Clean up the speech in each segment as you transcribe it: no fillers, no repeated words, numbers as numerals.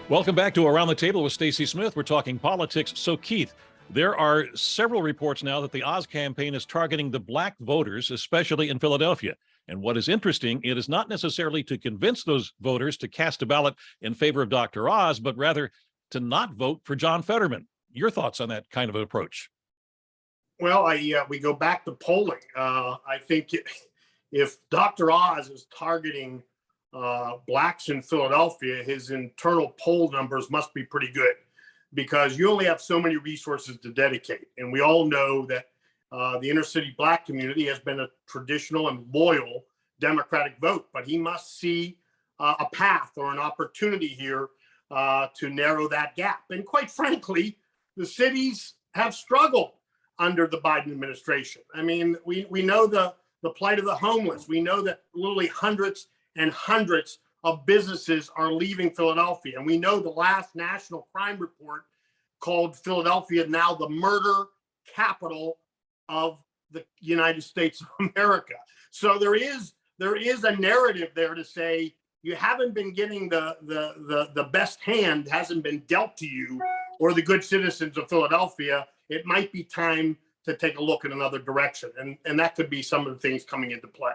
Welcome back to Around the Table with Stacy Smith. We're talking politics. So, Keith, there are several reports now that the Oz campaign is targeting the black voters, especially in Philadelphia. And what is interesting, it is not necessarily to convince those voters to cast a ballot in favor of Dr. Oz, but rather to not vote for John Fetterman. Your thoughts on that kind of approach? Well, we go back to polling. I think if Dr. Oz is targeting blacks in Philadelphia, his internal poll numbers must be pretty good, because you only have so many resources to dedicate. And we all know that the inner city black community has been a traditional and loyal Democratic vote, but he must see a path or an opportunity here to narrow that gap. And quite frankly, the cities have struggled under the Biden administration. I mean, we know the plight of the homeless. We know that literally hundreds and hundreds of businesses are leaving Philadelphia. And we know the last national crime report called Philadelphia now the murder capital of the United States of America. So there is a narrative there to say you haven't been getting the best hand hasn't been dealt to you, or the good citizens of Philadelphia. It might be time to take a look in another direction. And that could be some of the things coming into play.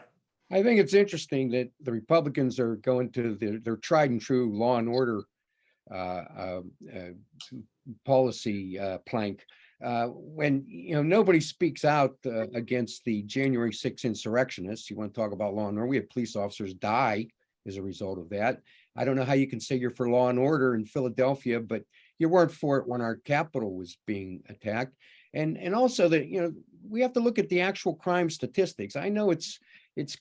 I think it's interesting that the Republicans are going to their tried and true law and order policy plank. When nobody speaks out against the January 6th insurrectionists. You want to talk about law and order? We had police officers die as a result of that. I don't know how you can say you're for law and order in Philadelphia, but you weren't for it when our Capitol was being attacked. And also that we have to look at the actual crime statistics. I know it's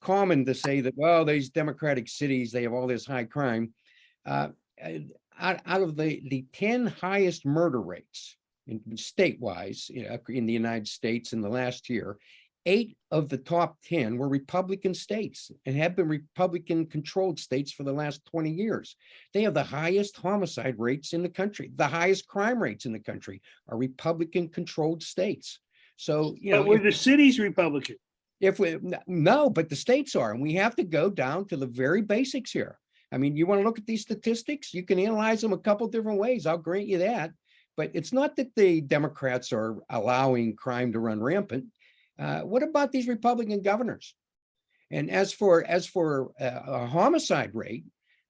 common to say that, well, these Democratic cities, they have all this high crime. Out of the 10 highest murder rates statewise in the United States in the last year, 8 of the top 10 were Republican states and have been Republican controlled states for the last 20 years. They have the highest homicide rates in the country. The highest crime rates in the country are Republican controlled states. So, were the cities Republican? No, but the states are, and we have to go down to the very basics here. I mean, you want to look at these statistics, you can analyze them a couple different ways. I'll grant you that, but it's not that the Democrats are allowing crime to run rampant. What about these Republican governors? And as for a homicide rate,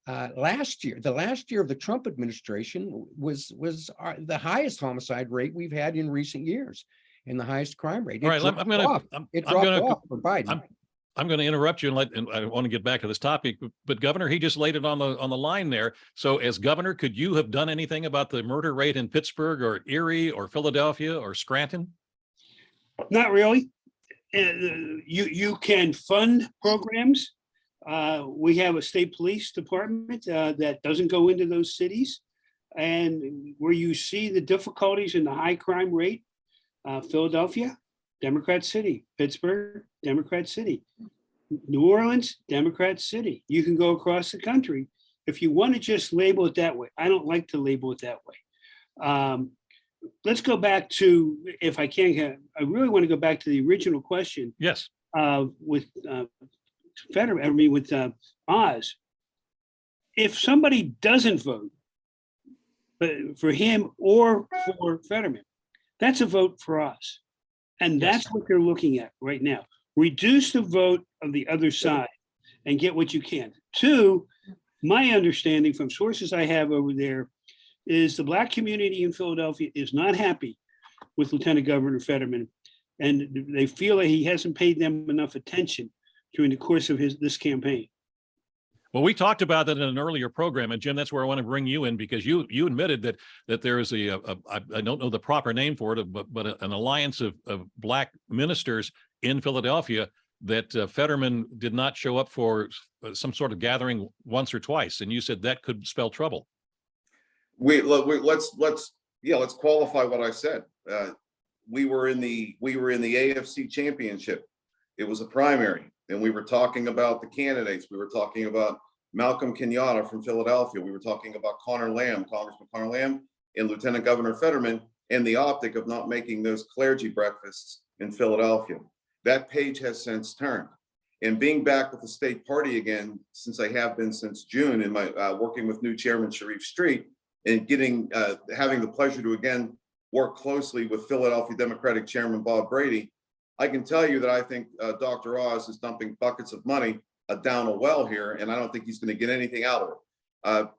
the last year of the Trump administration was the highest homicide rate we've had in recent years, and the highest crime rate. All right, It dropped off for Biden. I'm going to interrupt you and I want to get back to this topic, but Governor, he just laid it on the line there. So as governor, could you have done anything about the murder rate in Pittsburgh or Erie or Philadelphia or Scranton? Not really. You can fund programs. We have a state police department that doesn't go into those cities, and where you see the difficulties in the high crime rate, Philadelphia, Democrat city. Pittsburgh, Democrat city. New Orleans, Democrat city. You can go across the country if you want to just label it that way. I don't like to label it that way. Let's go back to, if I can, I really want to go back to the original question. Yes. With Fetterman, I mean with Oz. If somebody doesn't vote for him or for Fetterman, that's a vote for us. And that's what they're looking at right now. Reduce the vote of the other side and get what you can. 2, my understanding from sources I have over there is the Black community in Philadelphia is not happy with Lieutenant Governor Fetterman, and they feel that he hasn't paid them enough attention during the course of this campaign. Well, we talked about that in an earlier program, and Jim, that's where I want to bring you in, because you admitted that there is I don't know the proper name for it, but an alliance of Black ministers in Philadelphia that Fetterman did not show up for some sort of gathering once or twice, and you said that could spell trouble. Let's qualify what I said. We were in the AFC Championship. It was a primary, and we were talking about the candidates. We were talking about Malcolm Kenyatta from Philadelphia. We were talking about Congressman Connor Lamb, and Lieutenant Governor Fetterman, and the optic of not making those clergy breakfasts in Philadelphia. That page has since turned. And being back with the state party again, since I have been since June, in my working with new chairman Sharif Street, and having the pleasure to again work closely with Philadelphia Democratic Chairman Bob Brady, I can tell you that I think Dr. Oz is dumping buckets of money down a well here, and I don't think he's going to get anything out of it.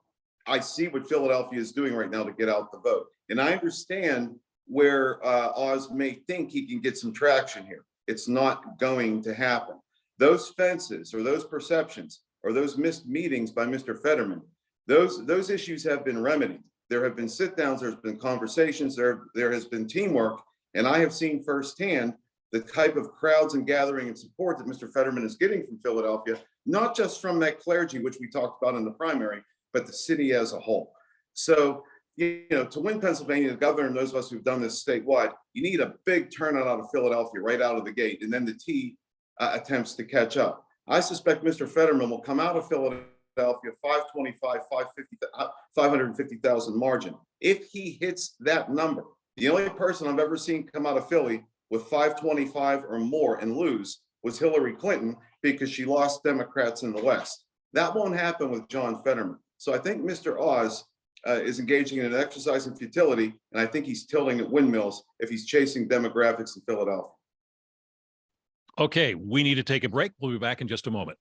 I see what Philadelphia is doing right now to get out the vote, and I understand where Oz may think he can get some traction here. It's not going to happen. Those fences or those perceptions or those missed meetings by Mr. Fetterman, those issues have been remedied. There have been sit downs, there's been conversations, there has been teamwork, and I have seen firsthand the type of crowds and gathering and support that Mr. Fetterman is getting from Philadelphia, not just from that clergy, which we talked about in the primary, but the city as a whole. So, you know, to win Pennsylvania, the governor and those of us who've done this statewide, you need a big turnout out of Philadelphia right out of the gate, and then the T attempts to catch up. I suspect Mr. Fetterman will come out of Philadelphia 525, 550,000 margin. If he hits that number, the only person I've ever seen come out of Philly with 525 or more and lose was Hillary Clinton, because she lost Democrats in the West. That won't happen with John Fetterman. So I think Mr. Oz is engaging in an exercise in futility, and I think he's tilting at windmills if he's chasing demographics in Philadelphia. Okay, we need to take a break. We'll be back in just a moment.